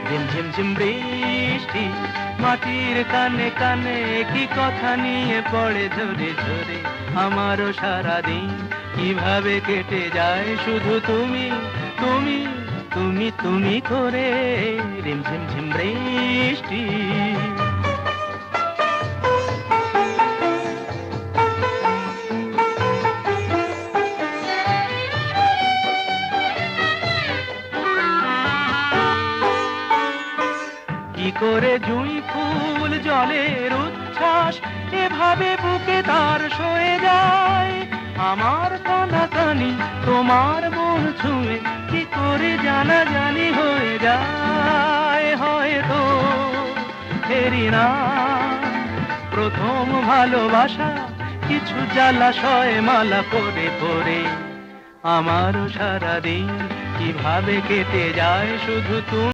ঝিমঝিম ঝিম বৃষ্টি মাটির কানে কানে কি কথা নিয়ে পড়ে ঝরে ঝরে। আমারও সারাদিন কিভাবে কেটে যায় শুধু তুমি তুমি তুমি তুমি করে। রিমঝিম ঝিম বৃষ্টি। কি করে জুঁই ফুল জলের উচ্ছ্বাস এভাবে বুকে তার সয়ে যায়। আমার কানাকানি তোমার মন ছুঁয়ে কি করে জানা জানি হয়ে যায়। হয়তো ফেরি না প্রথম ভালোবাসা কিছু জ্বালাশয় মালা পরে পরে। আমারও সারাদিন কিভাবে কেটে যায় শুধু তুমি।